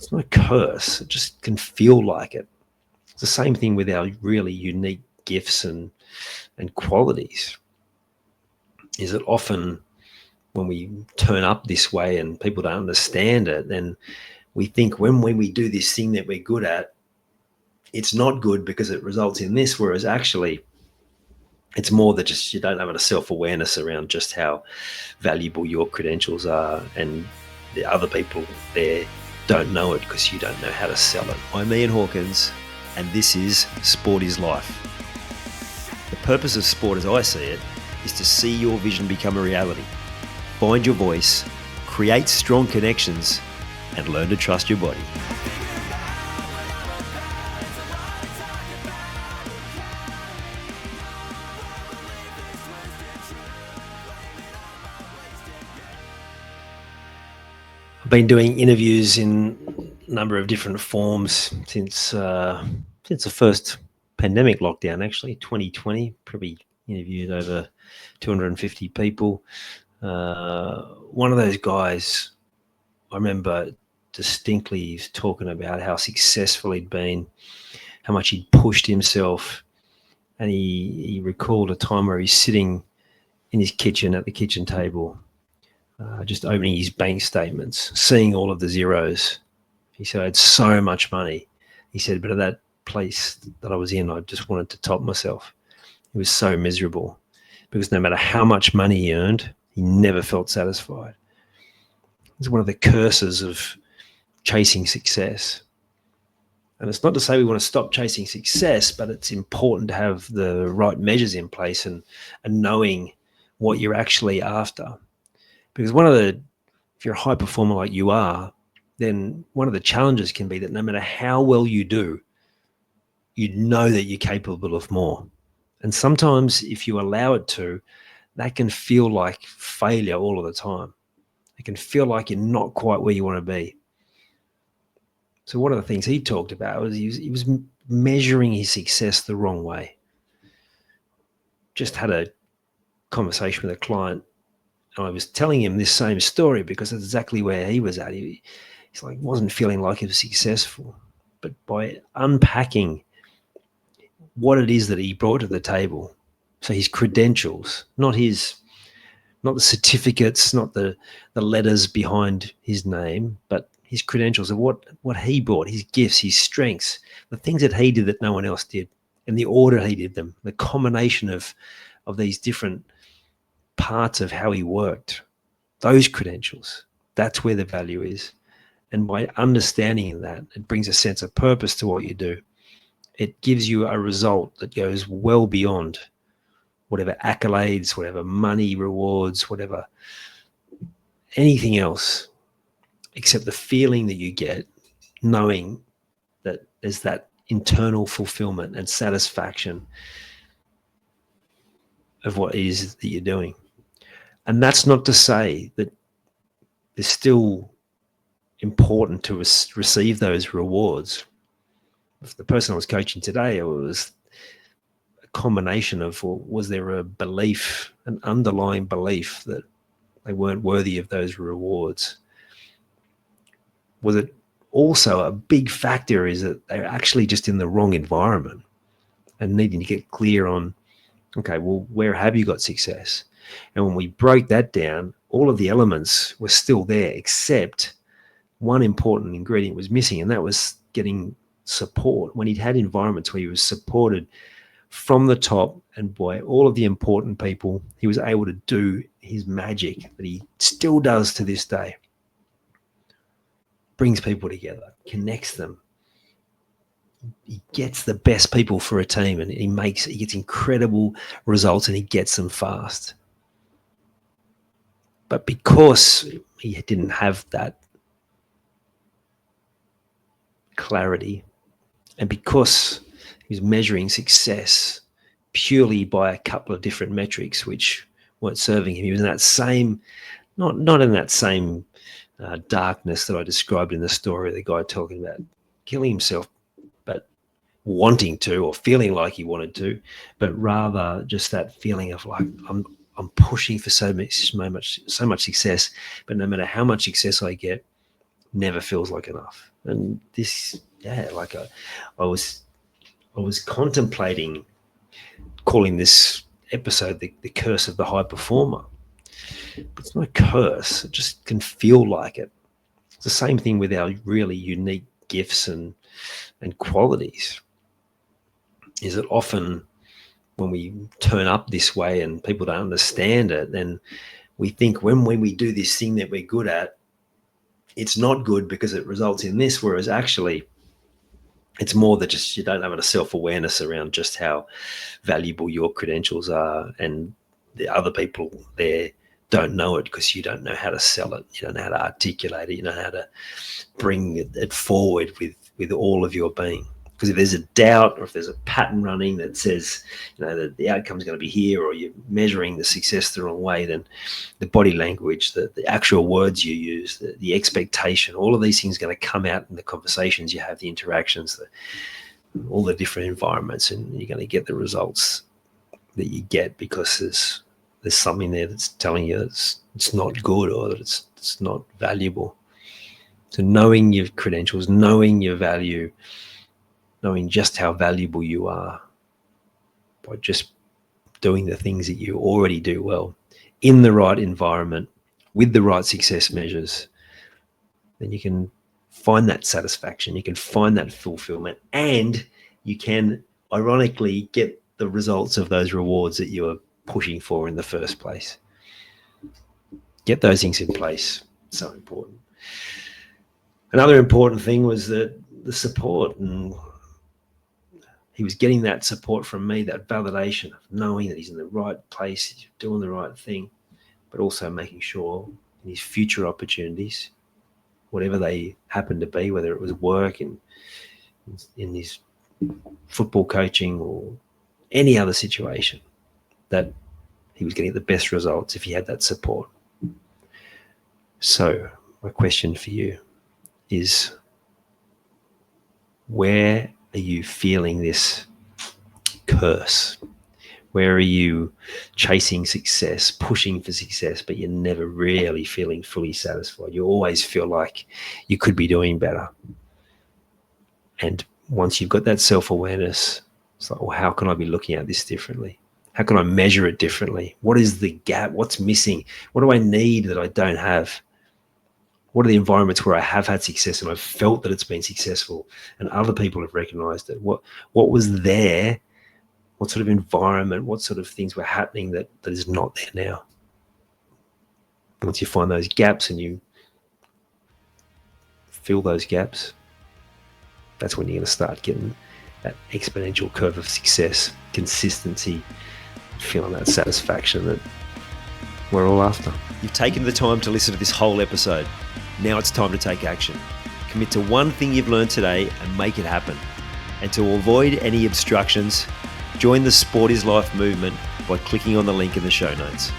It's not a curse. It just can feel like it. It's the same thing with our really unique gifts and qualities. Is that often when we turn up this way and people don't understand it, then we think when we do this thing that we're good at, it's not good because it results in this, whereas actually it's more that just you don't have a self-awareness around just how valuable your credentials are, and the other people there don't know it because you don't know how to sell it. I'm Ian Hawkins, and this is Sport is Life. The purpose of sport as I see it is to see your vision become a reality. Find your voice, create strong connections, and learn to trust your body. I've been doing interviews in a number of different forms since the first pandemic lockdown, actually, 2020. Probably interviewed over 250 people. One of those guys, I remember distinctly talking about how successful he'd been, how much he'd pushed himself, and he recalled a time where he's sitting in his kitchen at the kitchen table, just opening his bank statements, seeing all of the zeros. He said, I had so much money. He said, but at that place that I was in, I just wanted to top myself. It was so miserable because no matter how much money he earned, he never felt satisfied. It's one of the curses of chasing success. And it's not to say we want to stop chasing success, but it's important to have the right measures in place and knowing what you're actually after. Because if you're a high performer like you are, then one of the challenges can be that no matter how well you do, you know that you're capable of more. And sometimes if you allow it to, that can feel like failure all of the time. It can feel like you're not quite where you want to be. So one of the things he talked about was he was measuring his success the wrong way. Just had a conversation with a client, and I was telling him this same story because that's exactly where he was at. He's like, wasn't feeling like he was successful. But by unpacking what it is that he brought to the table, so his credentials, not the certificates, not the letters behind his name, but his credentials of what he brought, his gifts, his strengths, the things that he did that no one else did, and the order he did them, the combination of these different parts of how he worked, those credentials, that's where the value is. And by understanding that, it brings a sense of purpose to what you do. It gives you a result that goes well beyond whatever accolades, whatever money, rewards, whatever, anything else, except the feeling that you get knowing that there's that internal fulfillment and satisfaction of what it is that you're doing. And that's not to say that it's still important to receive those rewards. If the person I was coaching today, it was combination of, was there a belief, an underlying belief that they weren't worthy of those rewards? Was it also a big factor is that they're actually just in the wrong environment and needing to get clear on, okay, well, where have you got success? And when we broke that down, all of the elements were still there, except one important ingredient was missing, and that was getting support. When he'd had environments where he was supported from the top and by all of the important people, he was able to do his magic that he still does to this day. Brings people together, connects them. He gets the best people for a team, and he gets incredible results, and he gets them fast. But because he didn't have that clarity, and because he was measuring success purely by a couple of different metrics which weren't serving him, he was in that same, not in that same darkness that I described in the story, the guy talking about killing himself, but wanting to, or feeling like he wanted to, but rather just that feeling of like, I'm pushing for so much success, but no matter how much success I get, never feels like enough. And this, like I was contemplating calling this episode the curse of the high performer. But it's not a curse. It just can feel like it. It's the same thing with our really unique gifts and qualities. Is that often when we turn up this way and people don't understand it, then we think when we do this thing that we're good at, it's not good because it results in this, whereas actually it's more that just you don't have a self-awareness around just how valuable your credentials are, and the other people there don't know it because you don't know how to sell it. You don't know how to articulate it. You don't know how to bring it forward with all of your being. Because if there's a doubt, or if there's a pattern running that says, that the outcome's going to be here, or you're measuring the success the wrong way, then the body language, the actual words you use, the expectation, all of these things are going to come out in the conversations you have, the interactions, all the different environments, and you're going to get the results that you get because there's something there that's telling you it's not good, or that it's not valuable. So knowing your credentials, knowing your value, knowing just how valuable you are by just doing the things that you already do well in the right environment with the right success measures, then you can find that satisfaction, you can find that fulfillment, and you can ironically get the results of those rewards that you were pushing for in the first place. Get those things in place. So important. Another important thing was that the support, and he was getting that support from me, that validation of knowing that he's in the right place, he's doing the right thing, but also making sure in his future opportunities, whatever they happen to be, whether it was work in his football coaching or any other situation, that he was getting the best results if he had that support. So my question for you is, where are you feeling this curse? Where are you chasing success, pushing for success, but you're never really feeling fully satisfied? You always feel like you could be doing better. And once you've got that self-awareness, it's like, well, how can I be looking at this differently? How can I measure it differently? What is the gap? What's missing? What do I need that I don't have? What are the environments where I have had success and I've felt that it's been successful and other people have recognized it? What was there? What sort of environment, what sort of things were happening that is not there now? Once you find those gaps and you fill those gaps, that's when you're going to start getting that exponential curve of success, consistency, feeling that satisfaction that we're all after. You've taken the time to listen to this whole episode. Now it's time to take action. Commit to one thing you've learned today and make it happen. And to avoid any obstructions, join the Sport is Life movement by clicking on the link in the show notes.